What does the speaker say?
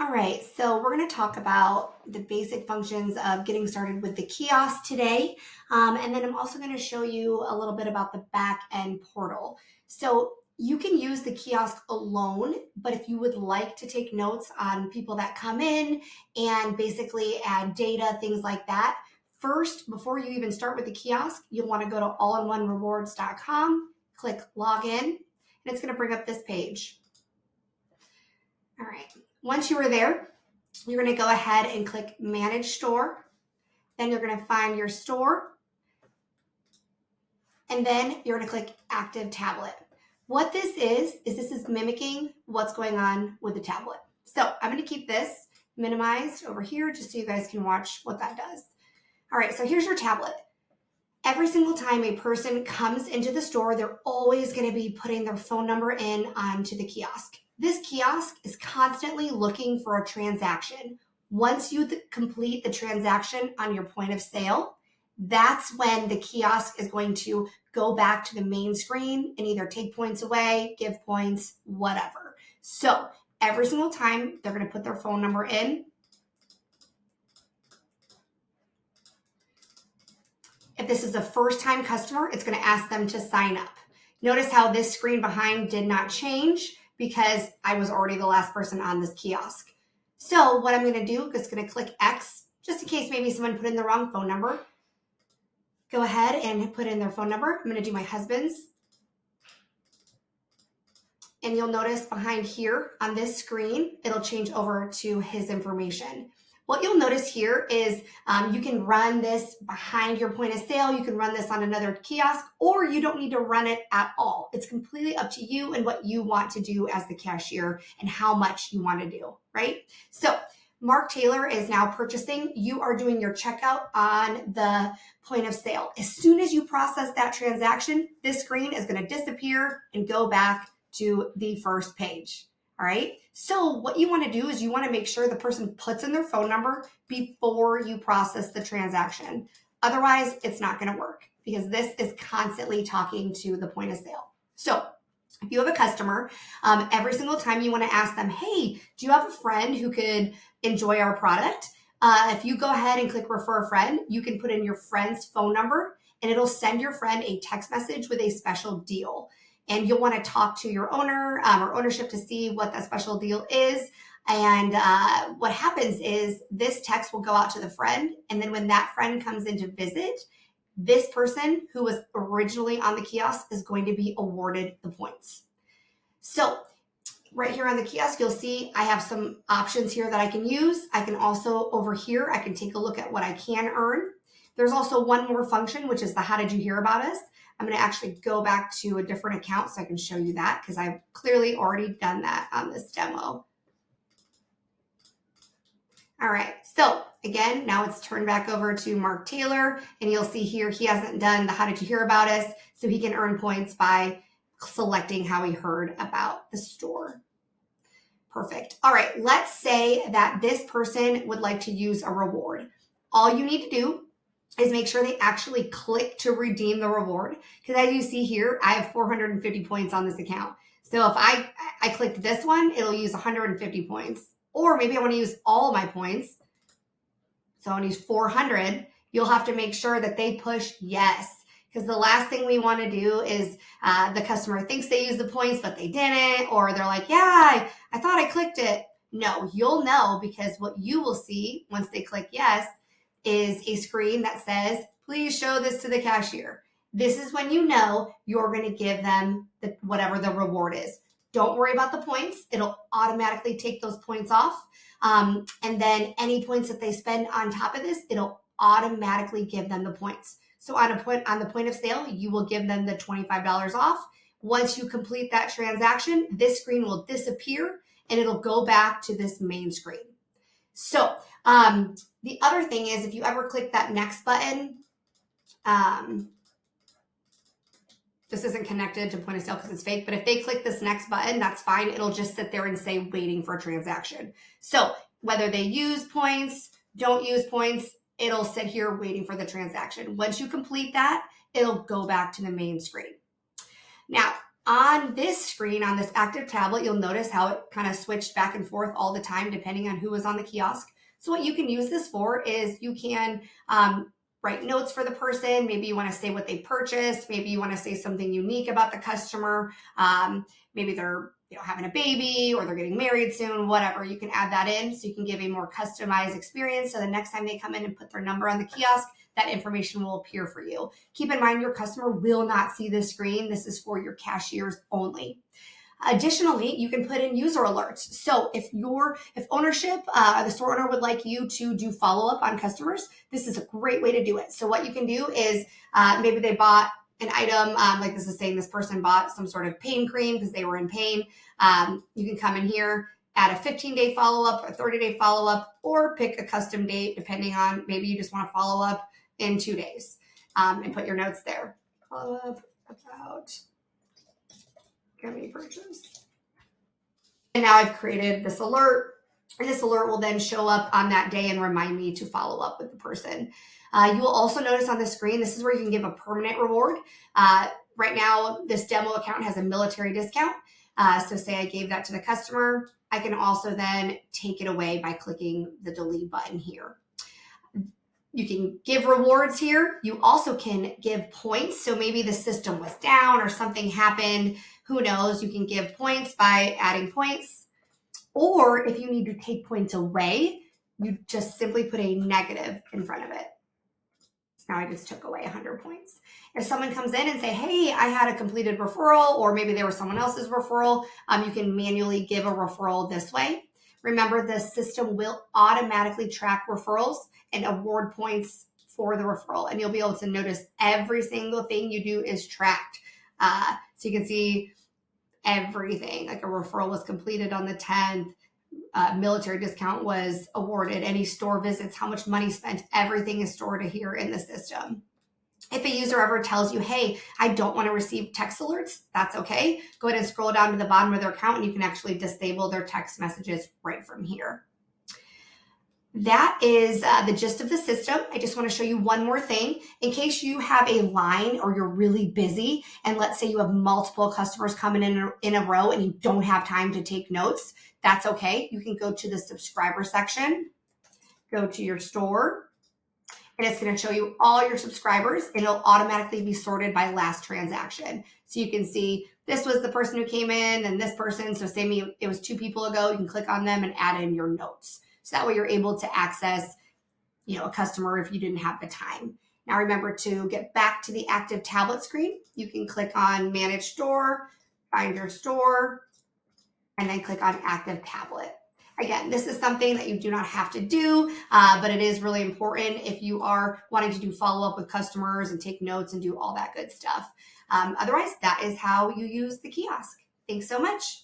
All right, so we're going to talk about the basic functions of getting started with the kiosk today. And then I'm also going to show you a little bit about the back end portal. So you can use the kiosk alone, but if you would like to take notes on people that come in and basically add data, things like that, first, before you even start with the kiosk, you'll want to go to allinonerewards.com, click login, and it's going to bring up this page. All right. Once you are there, you're going to go ahead and click Manage Store. Then you're going to find your store. And then you're going to click Active Tablet. What this is mimicking what's going on with the tablet. So I'm going to keep this minimized over here just so you guys can watch what that does. All right, so here's your tablet. Every single time a person comes into the store, they're always going to be putting their phone number in onto the kiosk. This kiosk is constantly looking for a transaction. Once you complete the transaction on your point of sale, that's when the kiosk is going to go back to the main screen and either take points away, give points, whatever. So every single time they're going to put their phone number in. If this is a first-time customer, it's going to ask them to sign up. Notice how this screen behind did not change because I was already the last person on this kiosk. So what I'm going to do is going to click X, just in case maybe someone put in the wrong phone number. Go ahead and put in their phone number. I'm going to do my husband's. And you'll notice behind here on this screen, it'll change over to his information. What you'll notice here is you can run this behind your point of sale. You can run this on another kiosk, or you don't need to run it at all. It's completely up to you and what you want to do as the cashier and how much you want to do, right? So Mark Taylor is now purchasing. You are doing your checkout on the point of sale. As soon as you process that transaction, this screen is going to disappear and go back to the first page. All right. So what you want to do is you want to make sure the person puts in their phone number before you process the transaction. Otherwise, it's not going to work because this is constantly talking to the point of sale. So if you have a customer, every single time you want to ask them, hey, do you have a friend who could enjoy our product? If you go ahead and click refer a friend, you can put in your friend's phone number and it'll send your friend a text message with a special deal. And you'll want to talk to your owner or ownership to see what that special deal is. And what happens is this text will go out to the friend. And then when that friend comes in to visit, this person who was originally on the kiosk is going to be awarded the points. So right here on the kiosk, you'll see I have some options here that I can use. I can also over here, I can take a look at what I can earn. There's also one more function, which is the how did you hear about us? I'm going to actually go back to a different account so I can show you that because I've clearly already done that on this demo. All right, so again, now it's turned back over to Mark Taylor and you'll see here he hasn't done the how did you hear about us, so he can earn points by selecting how he heard about the store. Perfect. All right, let's say that this person would like to use a reward. All you need to do is make sure they actually click to redeem the reward. Because as you see here, I have 450 points on this account. So if I clicked this one, it'll use 150 points. Or maybe I want to use all my points. So I want to use 400. You'll have to make sure that they push yes. Because the last thing we want to do is the customer thinks they used the points, but they didn't. Or they're like, yeah, I thought I clicked it. No, you'll know because what you will see once they click yes is a screen that says, please show this to the cashier. This is when you know you're going to give them whatever the reward is. Don't worry about the points. It'll automatically take those points off. And then any points that they spend on top of this, it'll automatically give them the points. So on the point of sale, you will give them the $25 off. Once you complete that transaction, this screen will disappear and it'll go back to this main screen. So the other thing is if you ever click that next button, this isn't connected to point of sale because it's fake, but if they click this next button, that's fine. It'll just sit there and say waiting for a transaction. So whether they use points, don't use points, it'll sit here waiting for the transaction. Once you complete that, it'll go back to the main screen. Now, On this screen, on this active tablet, you'll notice how it kind of switched back and forth all the time depending on who was on the kiosk. So what you can use this for is you can write notes for the person. Maybe you want to say what they purchased. Maybe you want to say something unique about the customer. Maybe they're having a baby or they're getting married soon, whatever. You can add that in so you can give a more customized experience. So the next time they come in and put their number on the kiosk, that information will appear for you. Keep in mind your customer will not see this screen. This is for your cashiers only. Additionally, you can put in user alerts. So if ownership, the store owner would like you to do follow-up on customers, this is a great way to do it. So what you can do is maybe they bought an item, like this is saying this person bought some sort of pain cream because they were in pain. You can come in here, add a 15-day follow-up, a 30-day follow-up, or pick a custom date depending on maybe you just want to follow up in 2 days and put your notes there. Follow up about gummy purchase. And now I've created this alert, and this alert will then show up on that day and remind me to follow up with the person. You will also notice on the screen, this is where you can give a permanent reward. Right now, this demo account has a military discount. So say I gave that to the customer, I can also then take it away by clicking the delete button here. You can give rewards here. You also can give points. So maybe the system was down or something happened. Who knows? You can give points by adding points. Or if you need to take points away, you just simply put a negative in front of it. Now I just took away 100 points. If someone comes in and say, hey, I had a completed referral, or maybe there was someone else's referral, you can manually give a referral this way. Remember, the system will automatically track referrals and award points for the referral. And you'll be able to notice every single thing you do is tracked. So you can see everything, like a referral was completed on the 10th, military discount was awarded, any store visits, how much money spent, everything is stored here in the system. If a user ever tells you, hey, I don't want to receive text alerts, that's okay. Go ahead and scroll down to the bottom of their account and you can actually disable their text messages right from here. That is the gist of the system. I just want to show you one more thing. In case you have a line or you're really busy, and let's say you have multiple customers coming in a row and you don't have time to take notes, that's okay. You can go to the subscriber section, go to your store, and it's going to show you all your subscribers, and it'll automatically be sorted by last transaction. So you can see this was the person who came in and this person. So say it was 2 people ago, you can click on them and add in your notes. So that way you're able to access, a customer if you didn't have the time. Now remember, to get back to the active tablet screen, you can click on Manage Store, find your store, and then click on Active Tablet. Again, this is something that you do not have to do, but it is really important if you are wanting to do follow-up with customers and take notes and do all that good stuff. Otherwise, that is how you use the kiosk. Thanks so much.